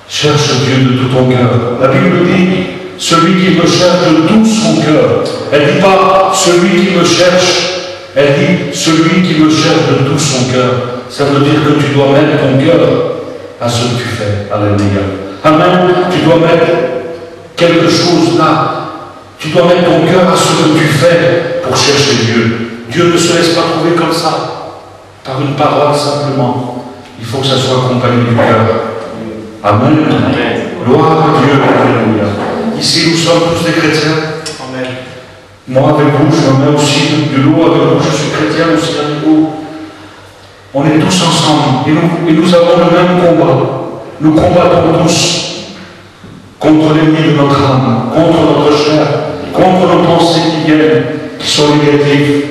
Cherche Dieu de tout ton cœur. La Bible dit, celui qui me cherche de tout son cœur. Elle ne dit pas, celui qui me cherche. Elle dit, celui qui me cherche de tout son cœur. Ça veut dire que tu dois mettre ton cœur à ce que tu fais. Alléluia. Amen. Tu dois mettre quelque chose là. Tu dois mettre ton cœur à ce que tu fais pour chercher Dieu. Dieu ne se laisse pas trouver comme ça, par une parole simplement. Il faut que ça soit accompagné du cœur. Amen. Amen. Gloire à Dieu. Alléluia. Ici, nous sommes tous des chrétiens. Amen. Moi, avec vous, je me mets aussi de l'eau avec vous. Je suis chrétien aussi avec vous. On est tous ensemble. Et nous avons le même combat. Nous combattons tous contre l'ennemi de notre âme, contre notre chair, contre nos pensées qui viennent, qui sont négatives,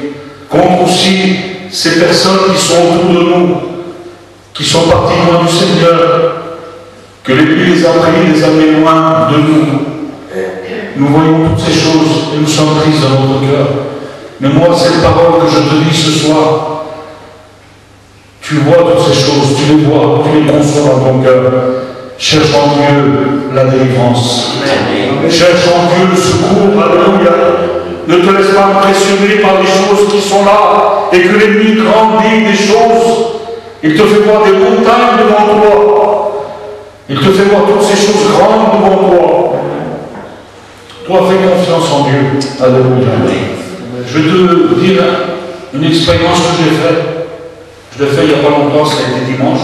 contre aussi ces personnes qui sont autour de nous, qui sont partis loin du Seigneur, que l'ennemi les a pris, les a mis loin de nous. Nous voyons toutes ces choses et nous sommes tristes dans notre cœur. Mais moi, cette parole que je te dis ce soir, tu vois toutes ces choses, tu les vois, tu les conçois dans ton cœur. Cherche en Dieu la délivrance. Cherche en Dieu le secours. Alléluia. Ne te laisse pas impressionner par les choses qui sont là et que l'ennemi grandit des choses. Il te fait voir des montagnes devant toi. Il te fait voir toutes ces choses grandes devant toi. Toi, fais confiance en Dieu. Alléluia. Je vais te dire une expérience que j'ai faite. Je l'ai fait il n'y a pas longtemps, ça a été dimanche.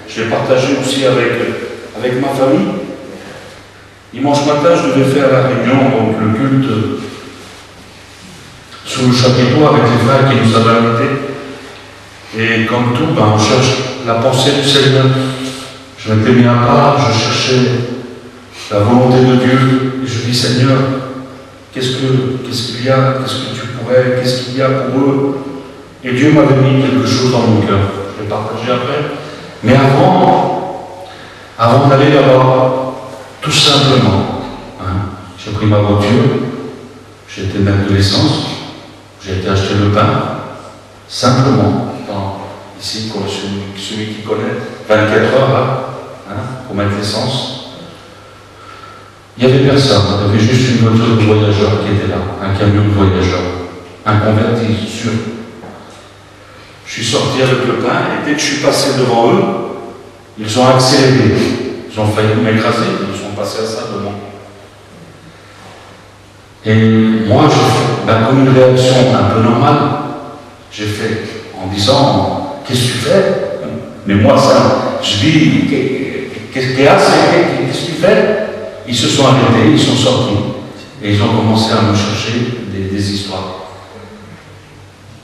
Je l'ai partagé aussi avec ma famille. Dimanche matin, je devais faire la réunion, donc le culte sous le chapiteau avec les frères qui nous avaient invités. Et comme tout, on cherche la pensée du Seigneur. Je m'étais mis à part, je cherchais la volonté de Dieu. Et je dis, Seigneur, qu'est-ce qu'il y a, qu'est-ce que tu pourrais, qu'est-ce qu'il y a pour eux? Et Dieu m'avait mis quelque chose dans mon cœur. Je vais partager après. Mais avant d'aller là-bas, tout simplement, j'ai pris ma voiture, j'ai été mettre de l'essence, j'ai été acheter le pain, simplement, ici, pour celui qui connaît, 24 heures là, pour mettre l'essence. Il n'y avait personne, il y avait juste une voiture de voyageurs qui était là, un camion de voyageurs, un converti sûr. Je suis sorti avec le pain, et dès que je suis passé devant eux, ils ont accéléré. Ils ont failli m'écraser, ils sont passés à ça devant. Et moi, j'ai fait, comme une réaction un peu normale, j'ai fait en disant, qu'est-ce que tu fais? Mais moi, ça, je dis, qu'est-ce que tu fais? Ils se sont arrêtés, ils sont sortis, et ils ont commencé à me chercher des histoires.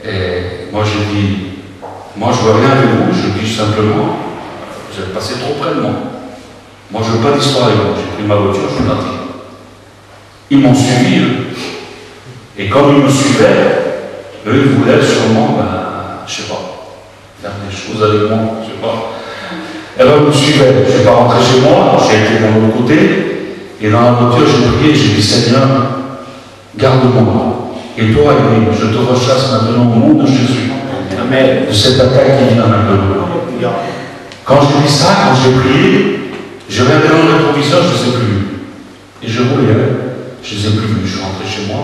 Et moi, j'ai dit, moi, je ne veux rien avec vous, je dis simplement, vous êtes passé trop près de moi. Moi, je ne veux pas d'histoire avec vous. J'ai pris ma voiture, je suis parti. Ils m'ont suivi, eux. Et comme ils me suivaient, eux, ils voulaient sûrement, je ne sais pas, faire des choses avec moi, je ne sais pas. Et alors, ils me suivaient. Je ne suis pas rentré chez moi, j'ai été dans l'autre côté, et dans la voiture, j'ai prié, j'ai dit, Seigneur, garde-moi. Et toi, je te rechasse maintenant au nom de Jésus. Amen. De cette attaque qui vient maintenant. Quand j'ai dit ça, quand j'ai prié, je regardais dans le rétroviseur, je ne les ai plus vus. Et je voyais, je ne les ai plus vus. Je suis rentré chez moi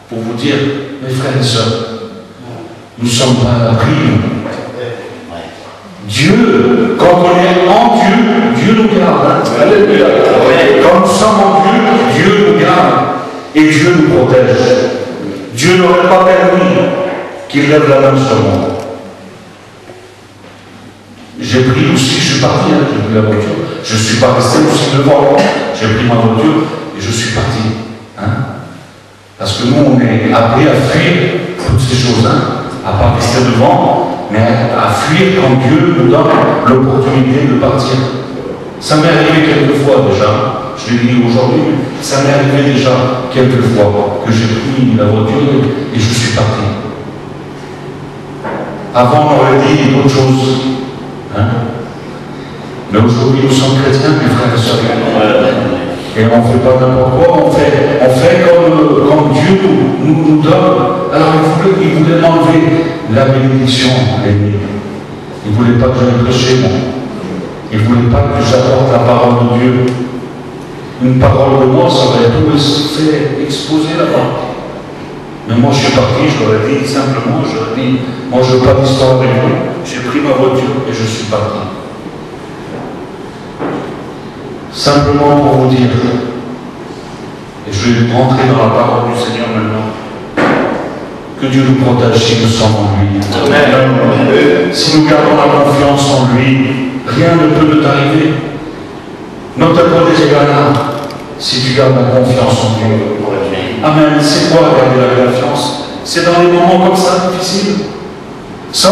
pour vous dire, mes frères et sœurs, nous ne sommes pas à l'abri. Dieu, quand on est en Dieu, Dieu nous garde. Alléluia. Quand nous sommes en Dieu, Dieu nous garde. Et Dieu nous protège. Dieu n'aurait pas permis qu'il lève la main sur moi. J'ai pris aussi, je suis parti, j'ai pris la voiture, je ne suis pas resté aussi devant, j'ai pris ma voiture et je suis parti. Parce que nous, on est appelés à fuir toutes ces choses, à ne pas rester devant, mais à fuir quand Dieu nous donne l'opportunité de partir. Ça m'est arrivé quelques fois déjà, je l'ai dit aujourd'hui, ça m'est arrivé déjà quelques fois que j'ai pris la voiture et je suis parti. Avant, on aurait dit autre chose. Mais aujourd'hui, nous sommes chrétiens, mes frères et sœurs. Et on ne fait pas n'importe quoi, on fait comme Dieu nous donne. Alors, il voulait m'enlever la bénédiction à l'ennemi. Il ne voulait pas que j'aille prêcher, moi. Il ne voulait pas que j'apporte la parole de Dieu. Une parole de moi, ça aurait tout fait exposer là-bas. Mais moi, je suis parti, je leur ai dit simplement, je leur ai dit, moi, je ne veux pas d'histoire avec vous. J'ai pris ma voiture et je suis parti. Simplement pour vous dire, et je vais rentrer dans la parole du Seigneur maintenant, que Dieu nous protège si nous sommes en lui. Amen. Si nous gardons la confiance en lui, rien ne peut nous arriver. Non te protéger si tu gardes la confiance en Dieu. Amen. C'est quoi garder la confiance? C'est dans des moments comme ça difficiles. C'est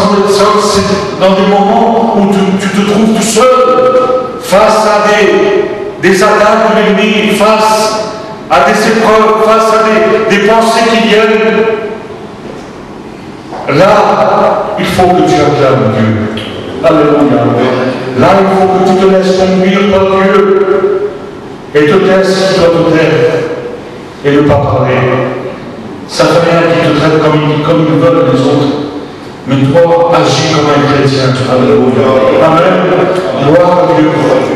dans des moments où tu te trouves tout seul face à des attaques de l'ennemi, face à des épreuves, face à des pensées qui viennent. Là, il faut que tu acclames Dieu. Alléluia. Là, il faut que tu te laisses conduire par Dieu et te taise si tu dois te taire et ne pas parler. Ça fait rien qu'ils te traitent comme ils veulent les autres. Mais toi, agis comme un chrétien. Alléluia. Amen. Gloire à Dieu.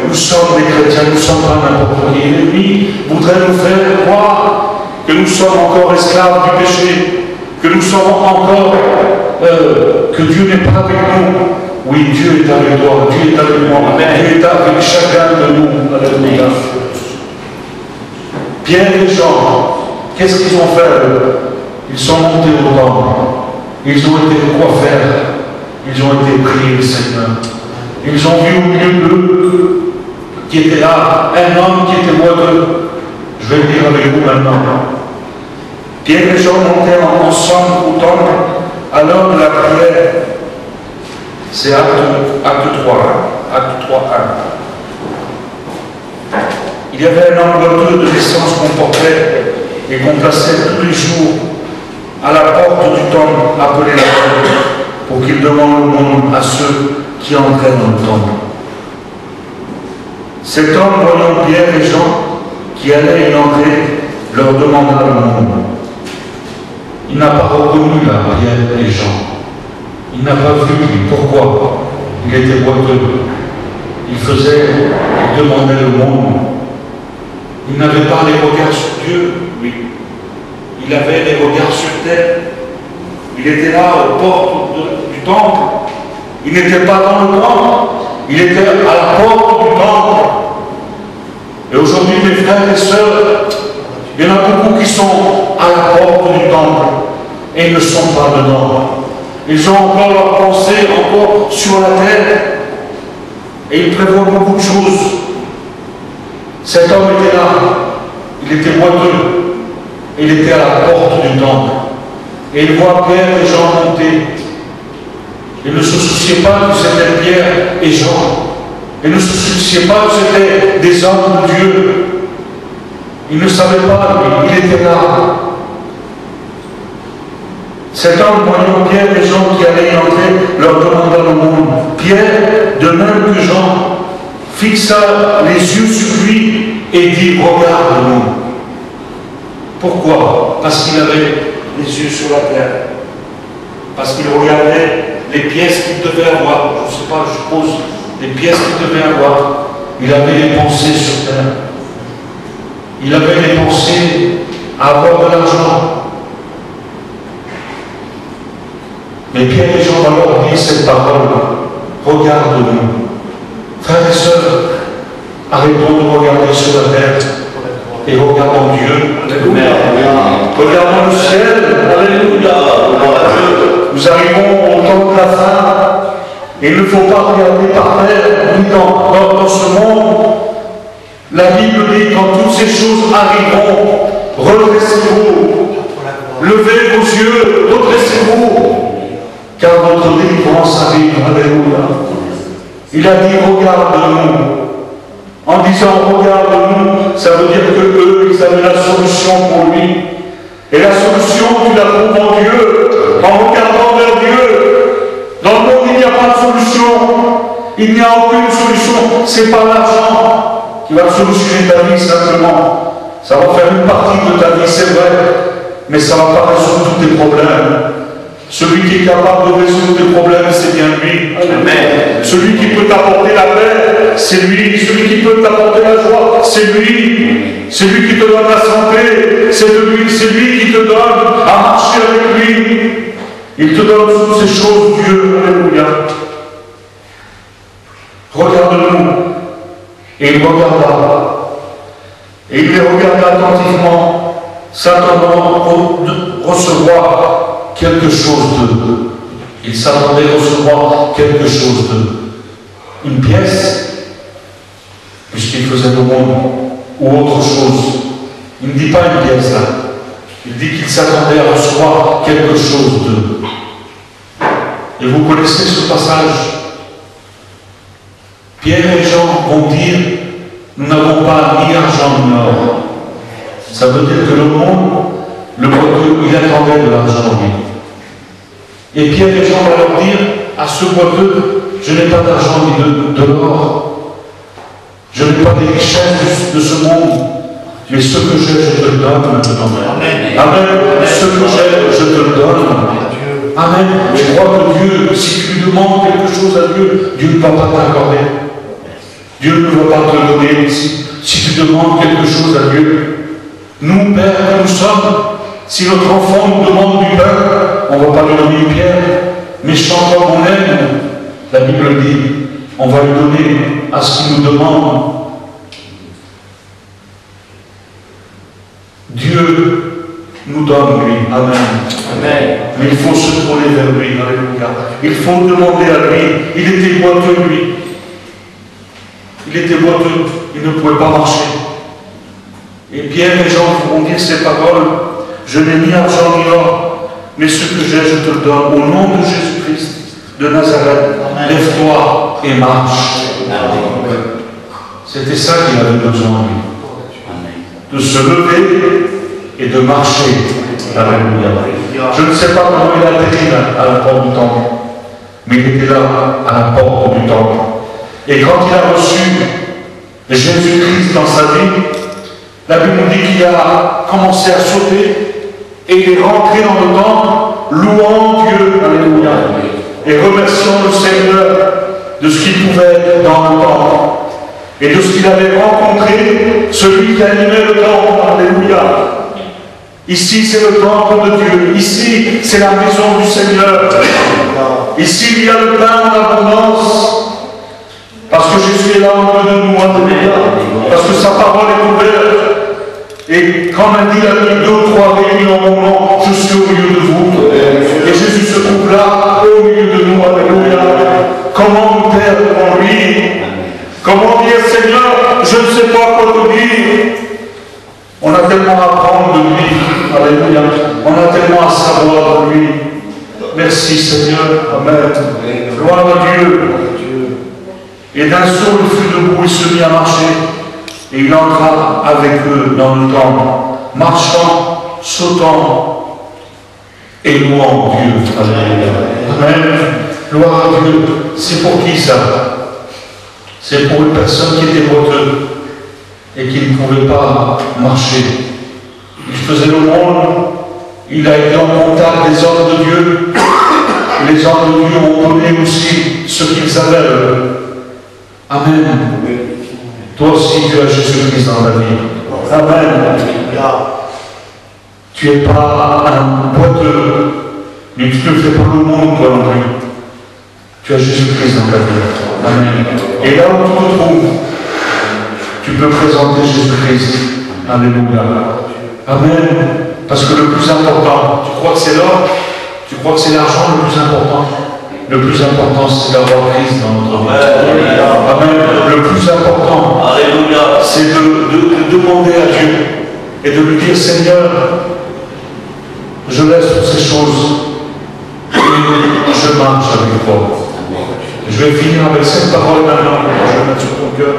Nous sommes des chrétiens, nous ne sommes pas n'importe qui. L'ennemi voudrait nous faire croire que nous sommes encore esclaves du péché, que nous sommes encore, que Dieu n'est pas avec nous. Oui, Dieu est avec toi, Dieu est avec moi, Dieu est avec chacun de nous. Alléluia. Pierre et Jean, qu'est-ce qu'ils ont fait? Ils sont montés au temple. Ils ont été quoi faire? Ils ont été prier le Seigneur. Ils ont vu au milieu d'eux qui était là, un homme qui était boiteux. Je vais le dire avec vous maintenant. Pierre et Jean montaient ensemble au temple à l'heure de la prière. C'est acte 3, acte 3, 1. Il y avait un homme boiteux de naissance qu'on portait et qu'on plaçait tous les jours à la porte du temple appelé la porte, pour qu'il demande l'aumône à ceux qui entraient dans le temple. Cet homme, voyant Pierre et Jean qui allaient y entrer, leur demanda l'aumône. Il n'a pas reconnu là Pierre et Jean. Il n'a pas vu lui. Pourquoi? Il était boiteux. Il demandait l'aumône. Il n'avait pas les regards sur Dieu, lui. Il avait les regards sur terre. Il était là aux portes du temple. Il n'était pas dans le temple. Il était à la porte du temple. Et aujourd'hui, mes frères et sœurs, il y en a beaucoup qui sont à la porte du temple et ils ne sont pas dedans. Ils ont encore leur pensée encore sur la terre et ils prévoient beaucoup de choses. Cet homme était là, il était boiteux, il était à la porte du temple et il voit Pierre et Jean monter. Il ne se souciait pas que c'était Pierre et Jean. Il ne se souciait pas que c'était des hommes de Dieu. Il ne savait pas, mais il était là. Cet homme, voyant Pierre et Jean qui allaient y entrer, leur demanda l'aumône. Pierre, de même que Jean, fixa les yeux sur lui et dit, regarde-nous. Pourquoi? Parce qu'il avait les yeux sur la terre. Parce qu'il regardait les pièces qu'il devait avoir. Je ne sais pas, je suppose, les pièces qu'il devait avoir. Il avait les pensées sur terre. Il avait les pensées à avoir de l'argent. Mais Pierre et Jean vont leur dire cette parole. Regarde-nous. Frères et sœurs, arrêtons de regarder sur la terre et regardons Dieu. Regardons le ciel. Alléluia. Nous arrivons au temps de la fin. Et il ne faut pas regarder par terre, ni dans ce monde. La Bible dit, quand toutes ces choses arriveront, redressez-vous. Levez vos yeux, redressez-vous. Car votre délivrance arrive. Alléluia. Il a dit, regarde-nous. En disant, regarde-nous, ça veut dire que eux, ils avaient la solution pour lui. Et la solution, tu la trouves en Dieu, en regardant vers Dieu. Dans le monde, il n'y a pas de solution. Il n'y a aucune solution. Ce n'est pas l'argent qui va solutionner ta vie simplement. Ça va faire une partie de ta vie, c'est vrai, mais ça ne va pas résoudre tous tes problèmes. Celui qui est capable de résoudre tes problèmes, c'est bien lui. Amen. Celui qui peut t'apporter la paix, c'est lui. Celui qui peut t'apporter la joie, c'est lui. Celui qui te donne la santé, c'est lui. C'est lui qui te donne à marcher avec lui. Il te donne toutes ces choses, Dieu. Alléluia. Regarde-nous. Et il regarda. Et il les regarda attentivement, s'attendant de recevoir quelque chose d'eux. Il s'attendait à recevoir quelque chose d'eux. Une pièce, puisqu'il faisait le monde, ou autre chose. Il ne dit pas une pièce là. Il dit qu'il s'attendait à recevoir quelque chose d'eux. Et vous connaissez ce passage. Pierre et Jean vont dire, nous n'avons pas ni argent ni or. Ça veut dire que le monde, le boiteux, il attendait de l'argent, lui. Et Pierre et Jean vont leur dire, à ce boiteux, je n'ai pas d'argent ni de l'or. Je n'ai pas des richesses de ce monde. Mais ce que j'ai, je te le donne maintenant. Amen. Ce que j'ai, je te le donne. Amen. Je crois que Dieu, si tu lui demandes quelque chose à Dieu, Dieu ne va pas t'accorder. Dieu ne va pas te donner si tu demandes quelque chose à Dieu. Nous, Père, que nous sommes, si notre enfant nous demande du pain, on ne va pas lui donner une pierre. Méchant comme on aime, la Bible dit, on va lui donner à ce qu'il nous demande. Dieu nous donne, lui. Amen. Amen. Mais il faut se tourner vers lui. Alléluia. Il faut demander à lui. Il était boiteux, lui. Il était boiteux. Il ne pouvait pas marcher. Et Pierre et Jean vont dire ces paroles. Je n'ai ni argent ni or, mais ce que j'ai, je te le donne. Au nom de Jésus-Christ de Nazareth, lève-toi et marche. C'était ça qu'il avait besoin, lui. De se lever et de marcher. Alléluia. Je ne sais pas comment il a atterri à la porte du temple, mais il était là, à la porte du temple. Et quand il a reçu Jésus-Christ dans sa vie, la Bible dit qu'il a commencé à sauter et il est rentré dans le temple, louant Dieu, alléluia, et remerciant le Seigneur de ce qu'il pouvait être dans le temple et de ce qu'il avait rencontré, celui qui animait le temple, alléluia. Ici, c'est le temple de Dieu. Ici, c'est la maison du Seigneur. Ici, il y a le pain en abondance. Parce que Jésus est là au milieu de nous, alléluia. Parce que sa parole est ouverte. Et quand on dit la Bible, 2 ou 3 réunis en mon nom, je suis au milieu de vous. Et Jésus se trouve là, au milieu de nous, alléluia. Comment nous taire devant lui? Comment dire, Seigneur, je ne sais pas quoi te dire. On a tellement à apprendre de lui. Alléluia. On a tellement à savoir de lui. Merci Seigneur. Amen. Gloire à Dieu. Et d'un saut, il fut debout, il se mit à marcher. Et il entra avec eux dans le temple, marchant, sautant et louant Dieu. Amen. Gloire à Dieu. C'est pour qui ça? C'est pour une personne qui était boiteuse et qui ne pouvait pas marcher. Il faisait le monde, il a été en contact des hommes de Dieu. Les hommes de Dieu ont donné aussi ce qu'ils avaient. Amen. Toi aussi, tu as Jésus-Christ dans la vie. Amen. Tu n'es pas un boiteux, mais tu ne fais pas le monde, toi non plus. Tu as Jésus-Christ dans ta vie. Amen. Et là où tu te trouves, tu peux présenter Jésus-Christ. Alléluia. Amen. Parce que le plus important, tu crois que c'est l'or? Tu crois que c'est l'argent le plus important? Le plus important, c'est d'avoir Christ dans notre vie. Amen. Le plus important, c'est de demander à Dieu et de lui dire, Seigneur, je laisse toutes ces choses et je marche avec toi. Je vais finir avec cette parole maintenant, je vais mettre sur ton cœur.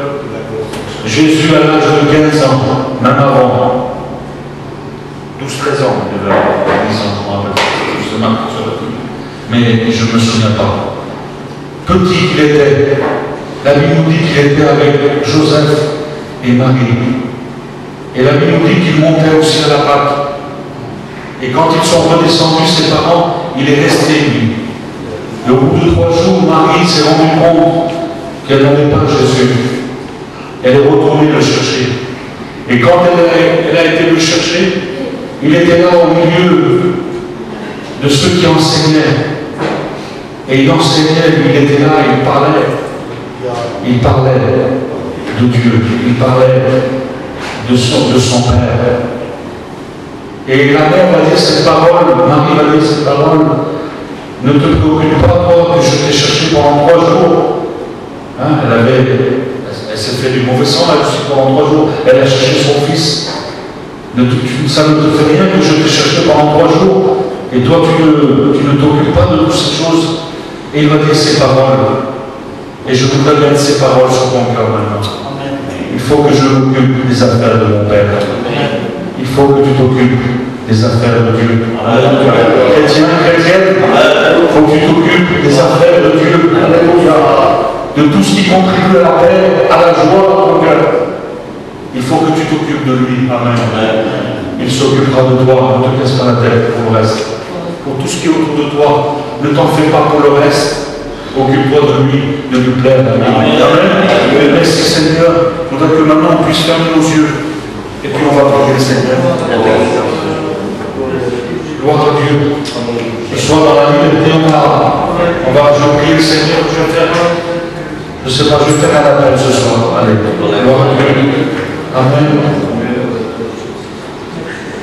Jésus, à l'âge de 15 ans, même avant, 12-13 ans, il devait avoir 10 ans, justement, mais je ne me souviens pas. Petit qu'il était, la Bible nous dit qu'il était avec Joseph et Marie. Et la Bible nous dit qu'il montait aussi à la Pâque. Et quand ils sont redescendus, ses parents, il est resté, lui. Et au bout de 3 jours, Marie s'est rendue compte qu'elle n'avait pas Jésus. Elle est retournée le chercher. Et quand elle a été le chercher, il était là au milieu de ceux qui enseignaient. Et il enseignait, lui, il était là, il parlait. Il parlait de Dieu, il parlait de son Père. Et la mère va dire cette parole, Marie va dire cette parole, ne te préoccupe pas, toi, que je t'ai cherché pendant 3 jours. Hein, elle s'est fait du mauvais sang là-dessus pendant 3 jours. Elle a cherché son fils. Ça ne te fait rien que je t'ai cherché pendant 3 jours. Et toi, tu ne t'occupes pas de toutes ces choses. Et il va dire ces paroles. Et je voudrais mettre ces paroles sur ton cœur maintenant. Il faut que je m'occupe des affaires de mon Père. Il faut que tu t'occupes des affaires de Dieu. Chrétien, chrétienne, il faut que tu t'occupes des affaires de Dieu. Alléluia. De tout ce qui contribue à la paix, à la joie dans ton cœur. Il faut que tu t'occupes de lui. Amen. Il s'occupera de toi. Ne te casse pas la tête pour le reste. Pour tout ce qui est autour de toi, ne t'en fais pas pour le reste. Occupe-toi de lui, de lui plaire. Amen. Amen. Merci Seigneur. Je voudrais que maintenant on puisse fermer nos yeux. Et puis on va prier le Seigneur. Gloire à Dieu. Ce soir dans la liberté, je vais prier le Seigneur. Je ne sais pas, je vais faire un appel ce soir. Allez. Gloire à Dieu. Amen.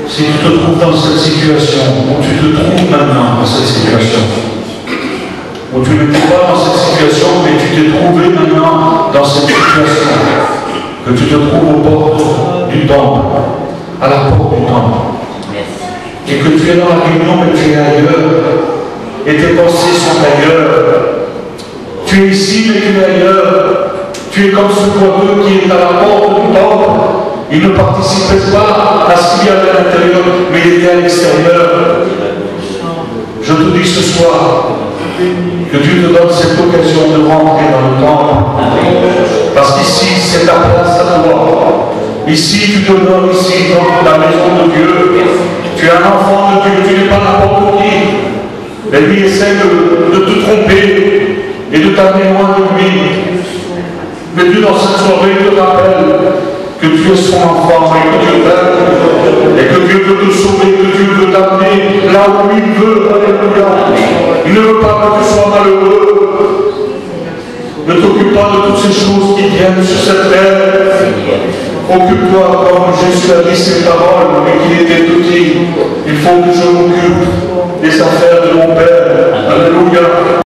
Si tu te trouves dans cette situation, où tu te trouves maintenant dans cette situation, où tu n'étais pas dans cette situation, mais tu t'es trouvé maintenant dans cette situation, que tu te trouves aux portes du temple, à la porte du temple, et que tu es dans la réunion, mais tu es ailleurs, et tes pensées sont ailleurs. Tu es ici, mais tu es ailleurs. Tu es comme ce boiteux qui est à la porte du temple. Il ne participait pas à ce qu'il y avait à l'intérieur, mais il était à l'extérieur. Je te dis ce soir que Dieu te donne cette occasion de rentrer dans le temple. Parce qu'ici, c'est ta place à toi. Ici, tu te donnes ici, dans la maison de Dieu. Tu es un enfant de Dieu, tu n'es pas n'importe qui. Mais lui essaie de te tromper et de t'amener loin de lui. Mais Dieu, dans cette soirée, te rappelle que tu es son enfant et que Dieu t'aime, et que Dieu veut te sauver, que Dieu veut t'amener là où il veut. Alléluia. Il ne veut pas que tu sois malheureux. Ne t'occupe pas de toutes ces choses qui viennent sur cette terre. Occupe-toi, comme Jésus a dit ces paroles, mais qu'il était tout dit. Il faut que je m'occupe des affaires de mon Père. Alléluia.